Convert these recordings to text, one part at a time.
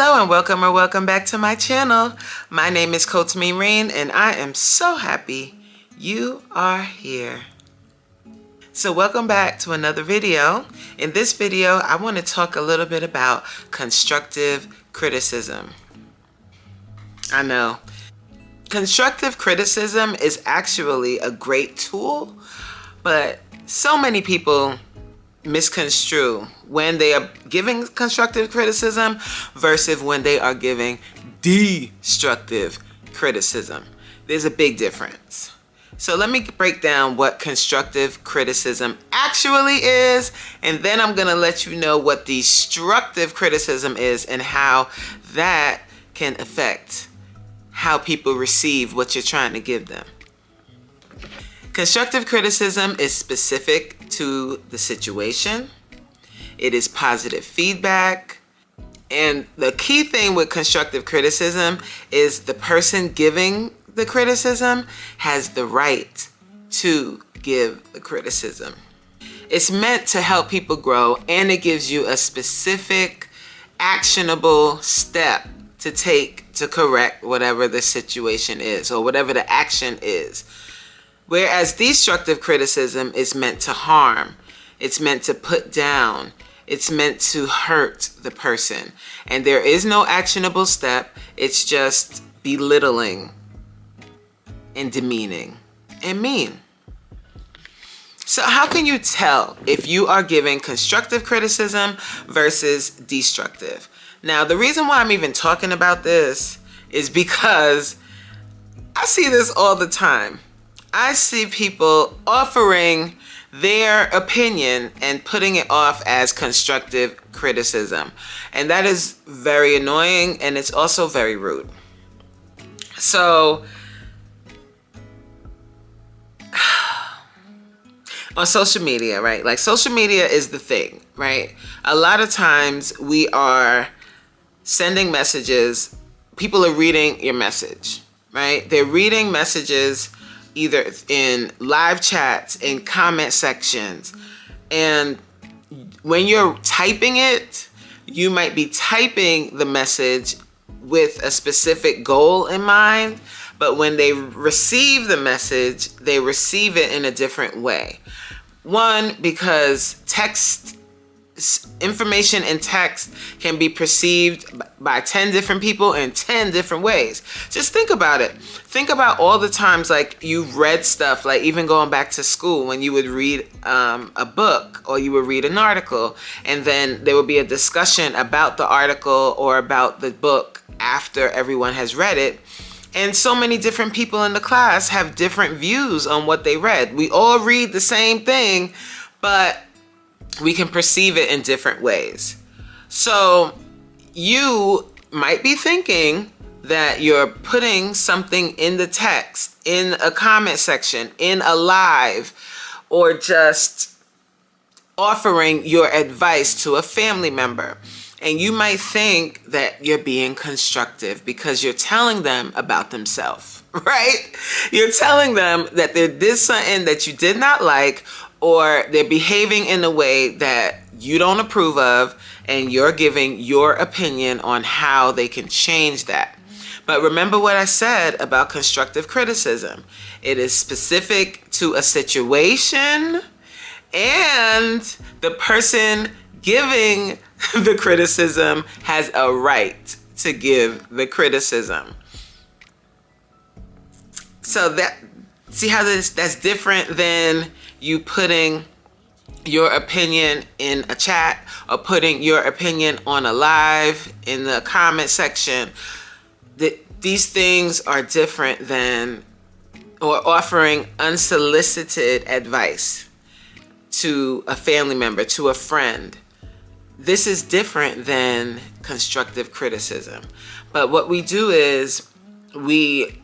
Hello and welcome back to my channel. My name is Coach Reen and I am so happy you are here. So welcome back to another video. In this video, I want to talk a little bit about constructive criticism. I know. Constructive criticism is actually a great tool, but so many people misconstrue when they are giving constructive criticism versus when they are giving destructive criticism. There's a big difference. So let me break down what constructive criticism actually is, and then I'm going to let you know what destructive criticism is and how that can affect how people receive what you're trying to give them. Constructive criticism is specific to the situation. It is positive feedback. And the key thing with constructive criticism is the person giving the criticism has the right to give the criticism. It's meant to help people grow, and it gives you a specific, actionable step to take to correct whatever the situation is or whatever the action is. Whereas destructive criticism is meant to harm, it's meant to put down, it's meant to hurt the person. And there is no actionable step, it's just belittling and demeaning and mean. So how can you tell if you are giving constructive criticism versus destructive? Now, the reason why I'm even talking about this is because I see this all the time. I see people offering their opinion and putting it off as constructive criticism. And that is very annoying, and it's also very rude. So, on social media, right? Like, social media is the thing, right? A lot of times we are sending messages, people are reading your message, right? They're reading messages either in live chats, in comment sections. And when you're typing it, you might be typing the message with a specific goal in mind, but when they receive the message, they receive it in a different way. One, because information in text can be perceived by 10 different people in 10 different ways. Just think about it. Think about all the times like you've read stuff, like even going back to school when you would read a book or you would read an article, and then there would be a discussion about the article or about the book after everyone has read it. And so many different people in the class have different views on what they read. We all read the same thing, but we can perceive it in different ways. So you might be thinking that you're putting something in the text, in a comment section, in a live, or just offering your advice to a family member. And you might think that you're being constructive because you're telling them about themselves, right? You're telling them that they did something that you did not like, or they're behaving in a way that you don't approve of, and you're giving your opinion on how they can change that. But remember what I said about constructive criticism. It is specific to a situation, and the person giving the criticism has a right to give the criticism. So see how that's different than you putting your opinion in a chat or putting your opinion on a live in the comment section. These things are different than, or offering unsolicited advice to a family member, to a friend. This is different than constructive criticism. But what we do is we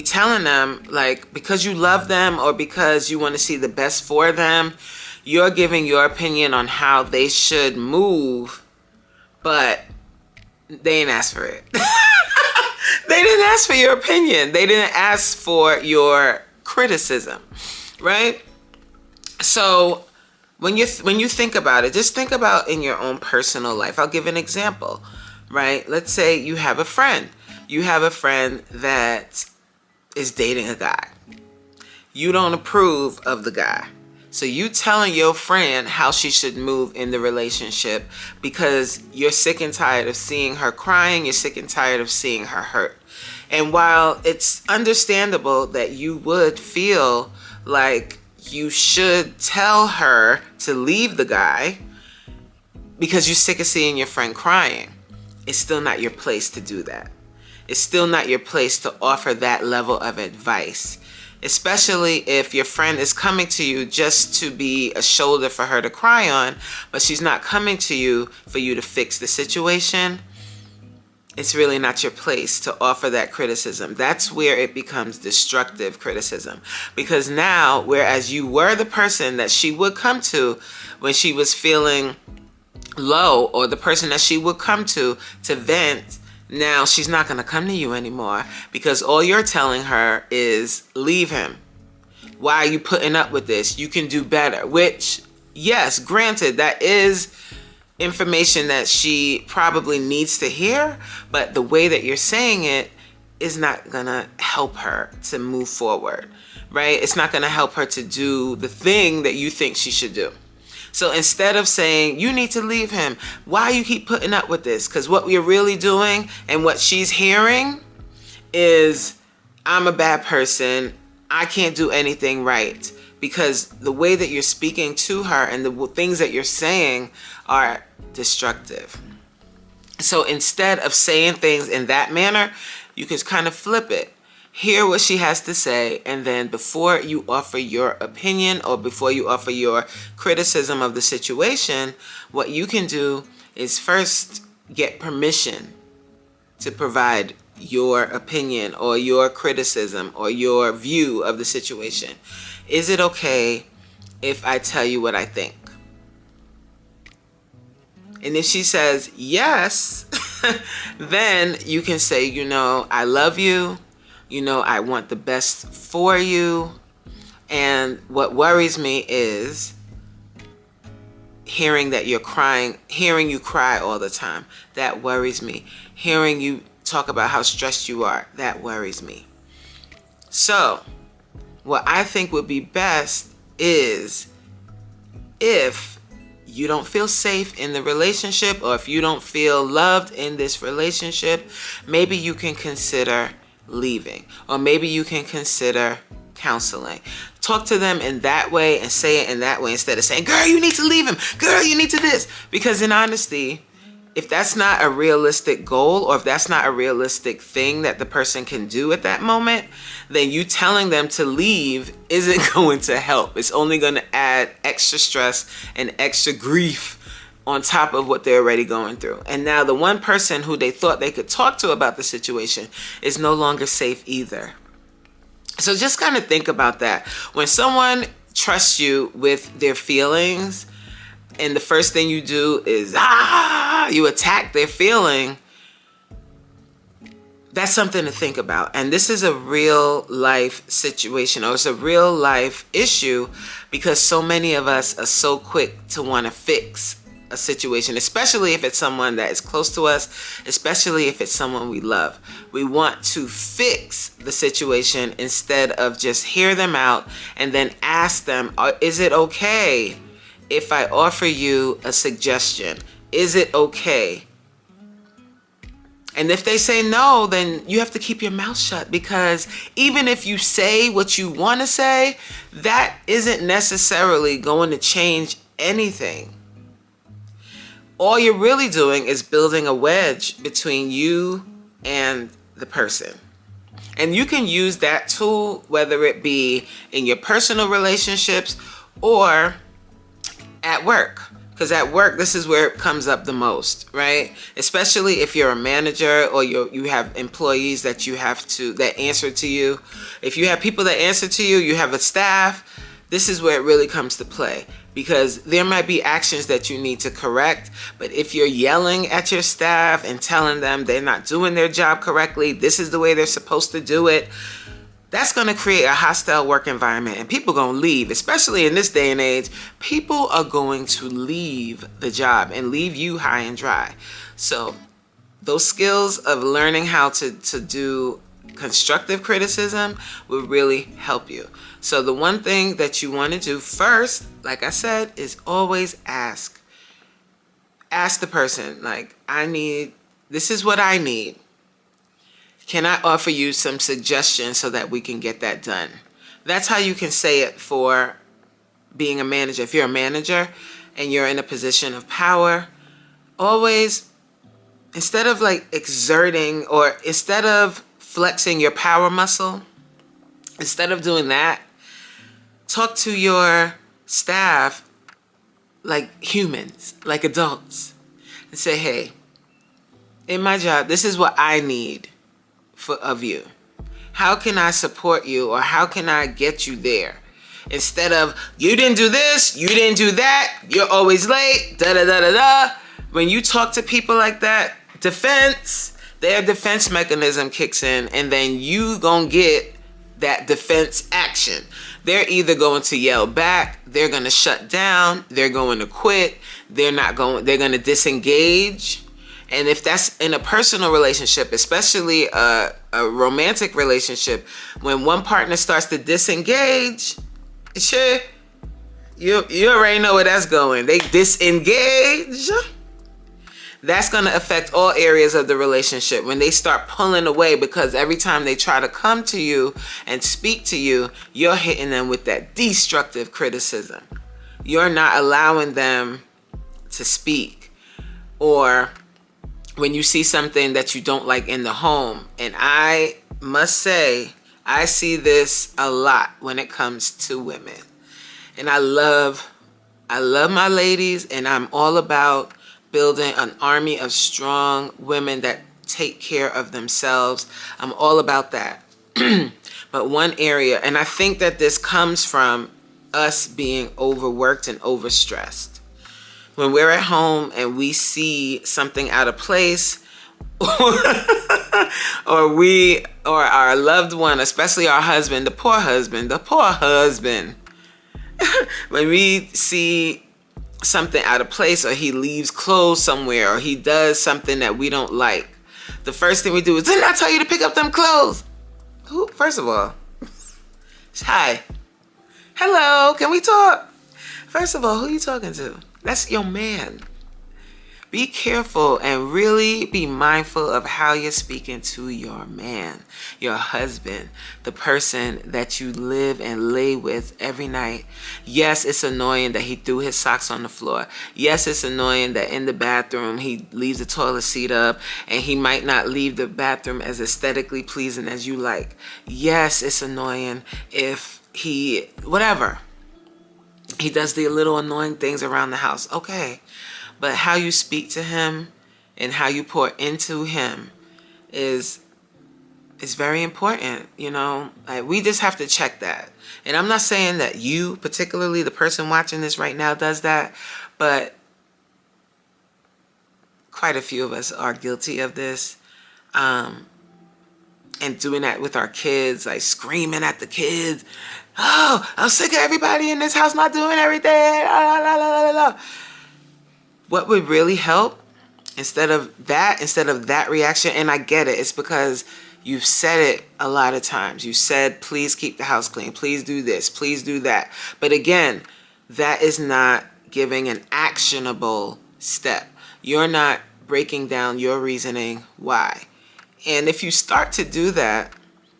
telling them, like, because you love them or because you want to see the best for them, you're giving your opinion on how they should move, but they didn't ask for it. They didn't ask for your opinion. They didn't ask for your criticism, right? So when you think about it, just think about in your own personal life. I'll give an example. right? Let's say you have a friend. You have a friend that is dating a guy. You don't approve of the guy. So you telling your friend how she should move in the relationship because you're sick and tired of seeing her crying, you're sick and tired of seeing her hurt. And while it's understandable that you would feel like you should tell her to leave the guy because you're sick of seeing your friend crying, it's still not your place to do that. It's still not your place to offer that level of advice, especially if your friend is coming to you just to be a shoulder for her to cry on, but she's not coming to you for you to fix the situation. It's really not your place to offer that criticism. That's where it becomes destructive criticism. Because now, whereas you were the person that she would come to when she was feeling low, or the person that she would come to vent, now she's not going to come to you anymore because all you're telling her is leave him. Why are you putting up with this? You can do better. Which, yes, granted, that is information that she probably needs to hear, but the way that you're saying it is not gonna help her to move forward, right? It's not gonna help her to do the thing that you think she should do. So instead of saying, you need to leave him, why you keep putting up with this? Because what we're really doing and what she's hearing is, I'm a bad person, I can't do anything right. Because the way that you're speaking to her and the things that you're saying are destructive. So instead of saying things in that manner, you can kind of flip it. Hear what she has to say, and then before you offer your opinion or before you offer your criticism of the situation, what you can do is first get permission to provide your opinion or your criticism or your view of the situation. Is it okay if I tell you what I think? And if she says yes, then you can say, I love you. I want the best for you. And what worries me is hearing that you're crying, hearing you cry all the time. That worries me. Hearing you talk about how stressed you are. That worries me. So what I think would be best is, if you don't feel safe in the relationship, or if you don't feel loved in this relationship, maybe you can consider leaving, or maybe you can consider counseling. Talk to them in that way and say it in that way instead of saying, girl, you need to leave him. Girl, you need to this. Because in honesty, if that's not a realistic goal, or if that's not a realistic thing that the person can do at that moment, then you telling them to leave isn't going to help. It's only going to add extra stress and extra grief on top of what they're already going through. And now the one person who they thought they could talk to about the situation is no longer safe either. So just kind of think about that. When someone trusts you with their feelings, and the first thing you do is, you attack their feeling, that's something to think about. And this is a real life situation, or it's a real life issue, because so many of us are so quick to want to fix a situation, especially if it's someone that is close to us, especially if it's someone we love. We want to fix the situation instead of just hear them out and then ask them, is it okay if I offer you a suggestion? Is it okay? And if they say no, then you have to keep your mouth shut, because even if you say what you want to say, that isn't necessarily going to change anything. All you're really doing is building a wedge between you and the person. And you can use that tool, whether it be in your personal relationships or at work. Because at work, this is where it comes up the most, right? Especially if you're a manager, or you have employees that answer to you. If you have people that answer to you, you have a staff, this is where it really comes to play. Because there might be actions that you need to correct, but if you're yelling at your staff and telling them they're not doing their job correctly, this is the way they're supposed to do it, that's going to create a hostile work environment, and people are going to leave. Especially in this day and age, people are going to leave the job and leave you high and dry. So those skills of learning how to do constructive criticism will really help you. So the one thing that you want to do first, like I said, is always ask. Ask the person, like, this is what I need. Can I offer you some suggestions so that we can get that done? That's how you can say it for being a manager. If you're a manager and you're in a position of power, always, instead of like exerting or instead of flexing your power muscle, instead of doing that, talk to your staff like humans, like adults, and say, hey, in my job, this is what I need of you. How can I support you, or how can I get you there? Instead of, you didn't do this, you didn't do that, you're always late, da da da da da. When you talk to people like that, their defense mechanism kicks in, and then you gonna get that defense action. They're either going to yell back, they're gonna shut down, they're going to quit, they're gonna disengage. And if that's in a personal relationship, especially a romantic relationship, when one partner starts to disengage, you already know where that's going. They disengage. That's going to affect all areas of the relationship when they start pulling away, because every time they try to come to you and speak to you, you're hitting them with that destructive criticism. You're not allowing them to speak. Or when you see something that you don't like in the home, and I must say, I see this a lot when it comes to women. And I love my ladies, and I'm all about building an army of strong women that take care of themselves. I'm all about that. But one area, and I think that this comes from us being overworked and overstressed. When we're at home and we see something out of place, or our loved one, especially our husband, the poor husband, when we see something out of place, or he leaves clothes somewhere, or he does something that we don't like, the first thing we do is, didn't I tell you to pick up them clothes? Who? First of all, hi, hello, can we talk? First of all, who are you talking to? That's your man. Be careful and really be mindful of how you're speaking to your man, your husband, the person that you live and lay with every night. Yes, it's annoying that he threw his socks on the floor. Yes, it's annoying that in the bathroom he leaves the toilet seat up, and he might not leave the bathroom as aesthetically pleasing as you like. Yes, it's annoying if he does the little annoying things around the house. Okay. But how you speak to him and how you pour into him is very important, you know. Like, we just have to check that. And I'm not saying that you, particularly the person watching this right now, does that, but quite a few of us are guilty of this. And doing that with our kids, like screaming at the kids. Oh, I'm sick of everybody in this house not doing everything. La, la, la, la, la. What would really help, instead of that reaction, and I get it, it's because you've said it a lot of times. You said, please keep the house clean. Please do this. Please do that. But again, that is not giving an actionable step. You're not breaking down your reasoning why. And if you start to do that,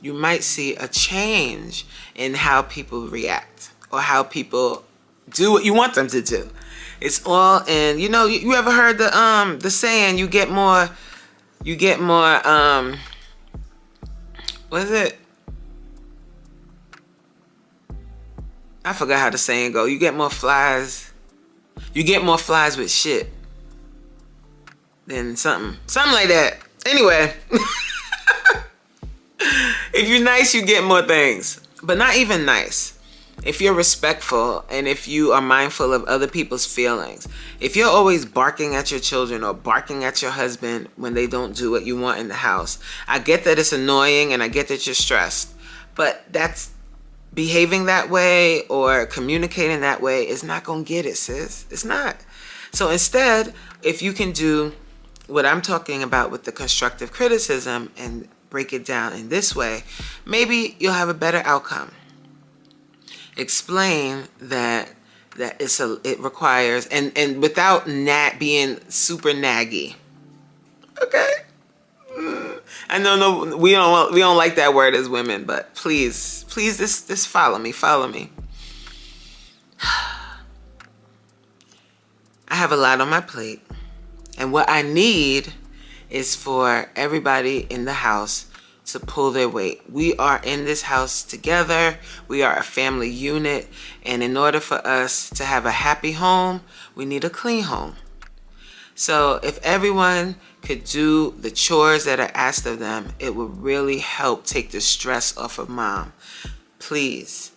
you might see a change in how people react, or how people do what you want them to do. It's all in, you know, you ever heard the saying, you get more, what is it? I forgot how the saying go. You get more flies with shit than something like that. Anyway, if you're nice, you get more things, but not even nice. If you're respectful, and if you are mindful of other people's feelings, if you're always barking at your children or barking at your husband when they don't do what you want in the house, I get that it's annoying, and I get that you're stressed, but that's behaving that way or communicating that way is not going to get it, sis. It's not. So instead, if you can do what I'm talking about with the constructive criticism and break it down in this way, maybe you'll have a better outcome. Explain that it requires, and without being super naggy. Okay. I know, no, we don't like that word as women, but please, just follow me. I have a lot on my plate, and what I need is for everybody in the house to pull their weight. We are in this house together. We are a family unit, and in order for us to have a happy home, we need a clean home. So if everyone could do the chores that are asked of them, it would really help take the stress off of mom. Please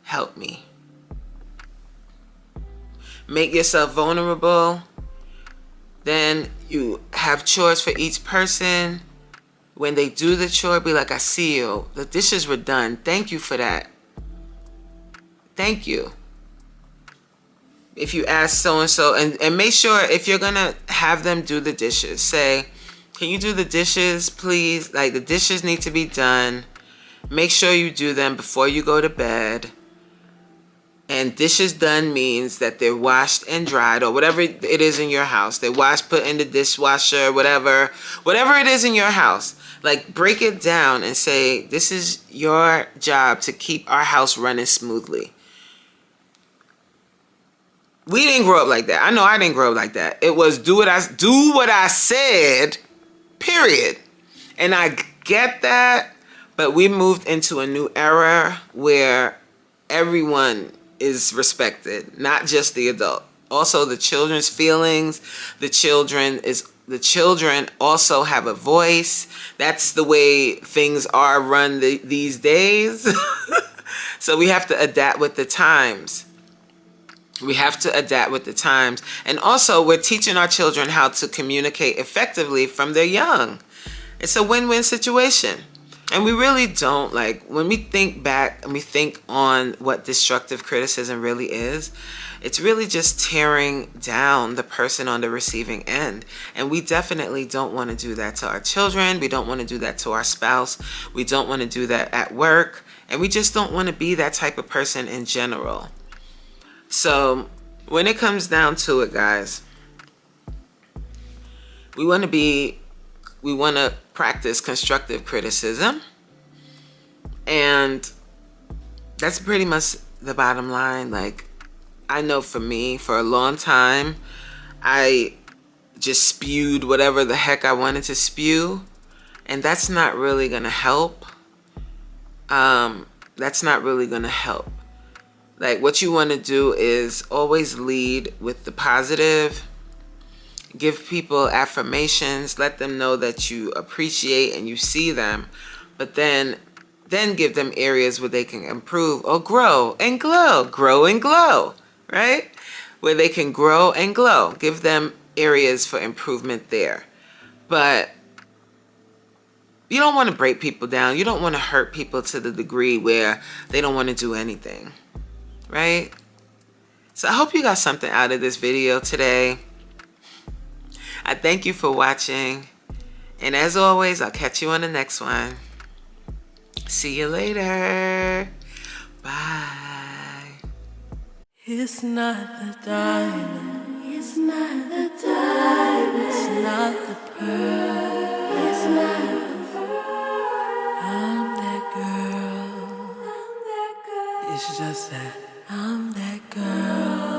help me. Make yourself vulnerable. Then you have chores for each person. When they do the chore, be like, I see you. The dishes were done. Thank you for that. Thank you. If you ask so-and-so, and make sure if you're going to have them do the dishes, say, can you do the dishes, please? Like, the dishes need to be done. Make sure you do them before you go to bed. And dishes done means that they're washed and dried, or whatever it is in your house. They're washed, put in the dishwasher, whatever it is in your house. Like, break it down and say, this is your job to keep our house running smoothly. We didn't grow up like that. I know I didn't grow up like that. It was do what I said, period. And I get that, but we moved into a new era where everyone is respected, not just the adult. Also, the children's feelings. The children also have a voice. That's the way things are run these days. So we have to adapt with the times. And also, we're teaching our children how to communicate effectively from they're young. It's a win-win situation. And we really don't, like, when we think back and we think on what destructive criticism really is, it's really just tearing down the person on the receiving end. And we definitely don't want to do that to our children. We don't want to do that to our spouse. We don't want to do that at work. And we just don't want to be that type of person in general. So when it comes down to it, guys, we want to practice constructive criticism. And that's pretty much the bottom line. Like, I know for me, for a long time, I just spewed whatever the heck I wanted to spew. And that's not really going to help. Like, what you want to do is always lead with the positive. Give people affirmations. Let them know that you appreciate and you see them. But then give them areas where they can improve or grow and glow. Grow and glow, right? Where they can grow and glow. Give them areas for improvement there. But you don't want to break people down. You don't want to hurt people to the degree where they don't want to do anything. Right? So I hope you got something out of this video today. I thank you for watching. And as always, I'll catch you on the next one. See you later. Bye. It's not the diamond. It's not the diamond. It's not the pearl. It's not the pearl. I'm that girl. I'm that girl. It's just that I'm that girl.